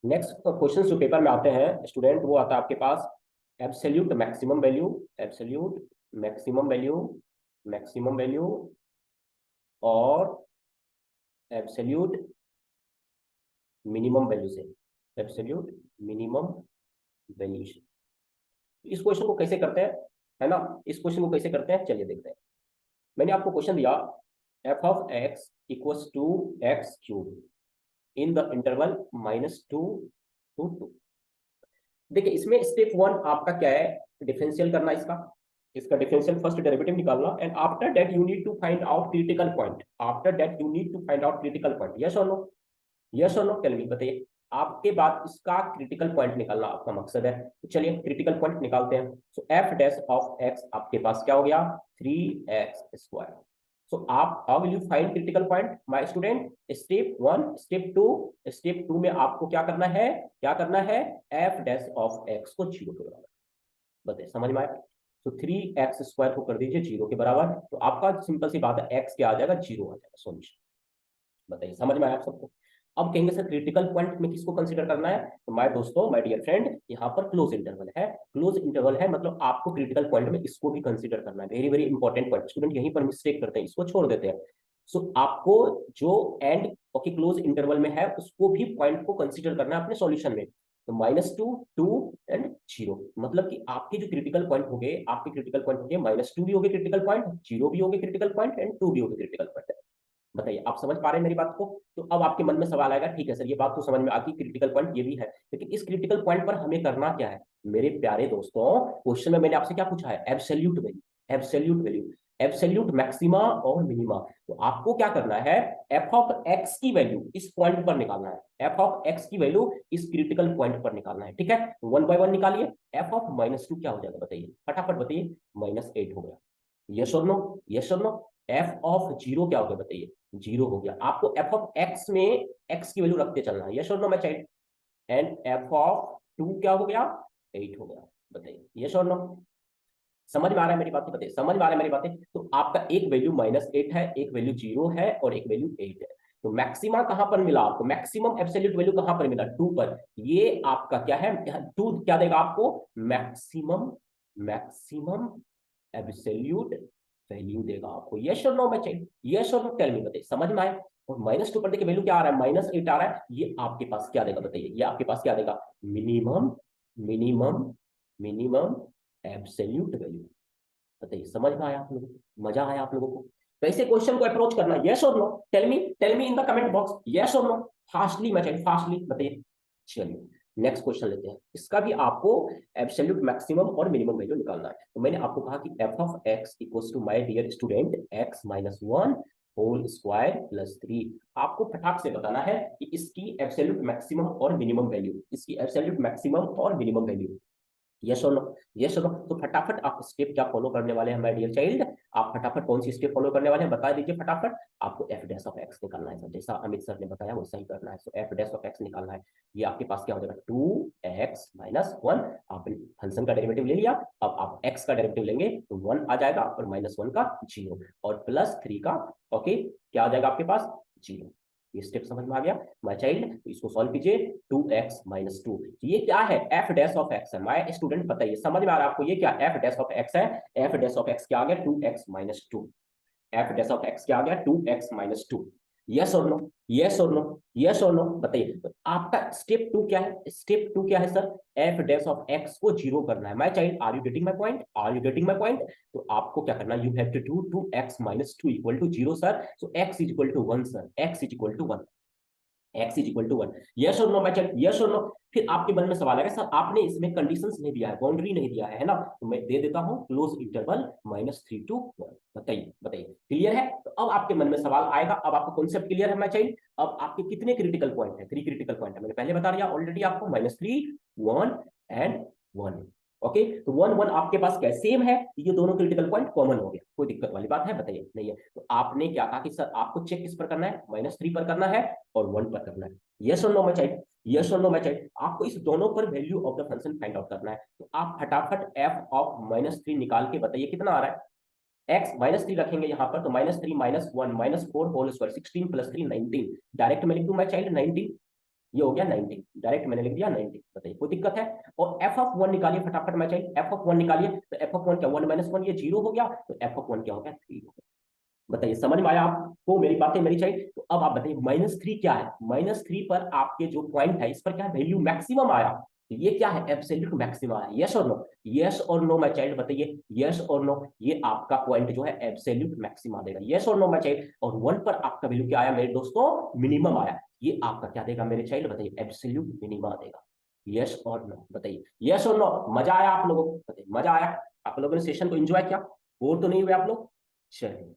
Next question जो paper में आते हैं स्टूडेंट, वो आता है आपके पास absolute maximum value, absolute maximum value, maximum value और एब्सोल्यूट मिनिमम वैल्यू से, एब्सोल्यूट मिनिमम वैल्यू से। इस क्वेश्चन को कैसे करते हैं, है ना, इस क्वेश्चन को कैसे करते हैं चलिए देखते हैं। मैंने आपको क्वेश्चन दिया F of X equals to X cube in the interval -2 to 2। देखिए इसमें स्टेप वन आपका क्या है, डिफरेंशियल करना इसका, इसका डिफरेंशियल फर्स्ट डेरिवेटिव निकालना, and after that you need to find out critical point, after that you need to find out critical point. Yes और नो, यस और नो, टेल मी, बताइए। आपके बाद इसका क्रिटिकल पॉइंट निकालना आपका मकसद है, तो चलिए क्रिटिकल पॉइंट निकालते हैं। So F dash of X आपके पास क्या हो गया, 3x²। सो आप how will you find critical point my student, step one, step two. Step two में आपको क्या करना है, क्या करना है, एफ डैश ऑफ एक्स को 0 के बराबर, बताइए समझ में आया। तो 3x² को कर दीजिए 0 के बराबर, तो आपका सिंपल सी बात है एक्स क्या आ जाएगा, 0 आ जाएगा सोल्यूशन। बताइए समझ में आया आप सबको। अब कहेंगे सर क्रिटिकल पॉइंट में किसको कंसीडर करना है, तो माय दोस्तों, माय डियर फ्रेंड, यहाँ पर क्लोज इंटरवल है, क्लोज इंटरवल है मतलब आपको क्रिटिकल पॉइंट में इसको भी कंसीडर करना है। Very very important point, student यहीं पर मिस्टेक करते हैं, इसको छोड़ देते हैं। सो आपको जो एंड ओके क्लोज इंटरवल में है उसको भी पॉइंट को कंसीडर करना है अपने सॉल्यूशन में। तो -2, 2 एंड 0, मतलब कि आपके जो क्रिटिकल पॉइंट हो गए, आपके क्रिटिकल पॉइंट हो गए -2 भी हो गए क्रिटिकल पॉइंट, 0 भी हो गए क्रिटिकल पॉइंट एंड 2 भी हो गए क्रिटिकल पॉइंट। बताइए आप समझ पा रहे हैं मेरी बात को। तो अब आपके मन में सवाल आएगा, ठीक है सर ये बात तो समझ में आती, क्रिटिकल पॉइंट ये भी है, लेकिन इस क्रिटिकल पॉइंट पर हमें करना क्या है। मेरे प्यारे दोस्तों, क्वेश्चन में मैंने आपसे क्या पूछा है, absolute value, absolute value, absolute maxima और मिनिमा। तो आपको क्या करना है, एफ ऑफ एक्स की वैल्यू इस पॉइंट पर निकालना है, एफ ऑफ एक्स की वैल्यू इस क्रिटिकल पॉइंट पर निकालना है, ठीक है। वन बाय वन निकालिए। एफ ऑफ -2 क्या हो जाएगा बताइए, फटाफट बताइए, -8 हो गया। यस और नो, यस और नो। एफ ऑफ 0 क्या हो गया बताइए, 0 हो गया। आपको एफ ऑफ एक्स में एक्स की वैल्यू रखते चलना है, यस और no my child. And F of 2 क्या हो गया, 8 हो गया। बताइए यस और नो, समझ में आ रहा है मेरी बातें, बताइए समझ में आ रहा है मेरी बातें। तो आपका एक वैल्यू -8 है, एक वैल्यू 0 है और एक वैल्यू 8 है। तो मैक्सिमा कहां पर मिला आपको, मैक्सिमम एब्सोल्यूट वैल्यू कहां पर मिला, 2 पर। ये आपका क्या है, 2 क्या देगा आपको, मैक्सिमम, मैक्सिमम एब्सोल्यूट वैल्यू देगा आपको। यस और नो बच्चे, यस और नो, टेल मी, बताइए समझ में आए। और -2 पर देखिए वैल्यू क्या आ रहा है, -8 आ रहा है, ये आपके पास क्या देगा बताइए, ये आपके पास क्या देगा, minimum, minimum, minimum absolute value. बताइए समझ में आया आप लोगों को, मजा आया आप लोगों को। कैसे क्वेश्चन को अप्रोच करना, यस और no, tell me in the comment box, yes और नो, फास्टली मैं चाहिए, फास्टली बताइए। चलिए नेक्स्ट क्वेश्चन लेते हैं, इसका भी आपको एब्सोल्यूट मैक्सिमम और मिनिमम वैल्यू निकालना है। तो मैंने आपको कहा कि F of X equals to my dear student x-1 whole square plus 3। आपको फटाक से बताना है कि इसकी एब्सोल्यूट मैक्सिमम और मिनिमम वैल्यू, इसकी एब्सोल्यूट मैक्सिमम और मिनिमम वैल्यू। यस और नो, यस और नो। तो फटाफट आप स्टेप क्या फॉलो करने वाले हैं माय डियर चाइल्ड, आप फटाफट कौन सी स्टेप फॉलो करने वाले हैं बता दीजिए फटाफट। आपको एफ डैश ऑफ एक्स निकालना है, जैसा अमित सर ने बताया वैसा ही करना है। सो एफ डैश ऑफ एक्स निकालना है। ये आपके पास क्या हो जाएगा, 2x-1। आपने फंक्शन का डेरिवेटिव ले लिया, अब आप x का डेरिवेटिव लेंगे तो 1 आ जाएगा और -1 का 0 और +3 का ओके क्या आ जाएगा आपके पास, 0। ये स्टेप समझ में आ गया माय चाइल्ड। तो इसको सॉल्व कीजिए, 2x-2। तो ये क्या है, एफ डैश ऑफ एक्स है माय स्टूडेंट, बताइए समझ में आ रहा है आपको, ये क्या एफ डैश ऑफ एक्स है। एफ डैश ऑफ एक्स क्या आ गया, 2x-2। F dash of x क्या आ गया, 2x-2। यस और नो, यस और नो, यस और नो, बताइए। तो आपका स्टेप 2 क्या है, स्टेप 2 क्या है sir, F dash of X को 0 करना है my child. Are you getting my point, are you getting my point. तो आपको क्या करना है, you have to do 2x-2 equal to 0 sir. So x is equal to 1 sir, x is equal to 1, x is equal to 1। Yes और no my child, yes और no. फिर आपके मन में सवाल आएगा, सर आपने इसमें कंडीशंस नहीं दिया है, बाउंड्री नहीं दिया है ना, तो मैं दे देता हूं क्लोज इंटरवल -3 to 1। बताइए बताइए, क्लियर है। तो अब आपके मन में सवाल आएगा, अब आपको कॉन्सेप्ट क्लियर है माय चाइल्ड। अब आपके कितने क्रिटिकल पॉइंट है, 3 क्रिटिकल पॉइंट है, मैंने पहले बता दिया ऑलरेडी आपको, -3, 1 एंड 1। ओके, तो 1 1 आपके पास क्या सेम है, ये दोनों क्रिटिकल पॉइंट कॉमन हो गया, कोई दिक्कत वाली बात है बताइए, नहीं है। तो आपने क्या कहा कि सर आपको चेक किस पर करना है, -3 पर करना है और 1 पर करना है। यस और नो माय चाइल्ड, यस और नो माय चाइल्ड। आपको इस दोनों पर value of the function find out करना है। तो आप फटाफट एफ ऑफ -3 निकाल के बताइए कितना आ रहा है। x -3 रखेंगे यहाँ पर, तो -3 -1 -4 होल स्क्वायर 16 + 3 19। डायरेक्ट मैं लिख दूं माय चाइल्ड 19। ये हो गया 90, डायरेक्ट मैंने लिख दिया 90। बताइए कोई दिक्कत है? और एफ ऑफ 1 निकालिए फटाफट, मैं चाहिए एफ ऑफ 1 निकालिए। तो एफ ऑफ 1 क्या 1 माइनस 1, ये 0 हो गया, तो एफ ऑफ 1 क्या हो गया 3 हो गया। बताइए समझ में आया आपको मेरी बातें, मेरी चाहिए? तो अब आप बताइए -3 क्या है? -3 पर आपके जो पॉइंट है इस पर क्या वैल्यू मैक्सिमम आया, ये क्या है? एब्सोल्यूट मैक्सिमा है। यस और नो? यस और नो माय चाइल्ड, बताइए यस और नो। ये आपका पॉइंट जो है एब्सोल्यूट मैक्सिमा देगा। यस और नो माय चाइल्ड? और 1 पर आपका वैल्यू क्या आया मेरे दोस्तों? मिनिमम आया। ये आपका क्या देगा मेरे चाइल्ड? बताइए एब्सोल्यूट मिनिमा देगा। यस और नो? बताइए यस और नो। मजा आया आप लोगों को? बताइए मजा आया? आप लोगों ने सेशन को एंजॉय किया? बोर तो नहीं हुए आप लोग? चलिए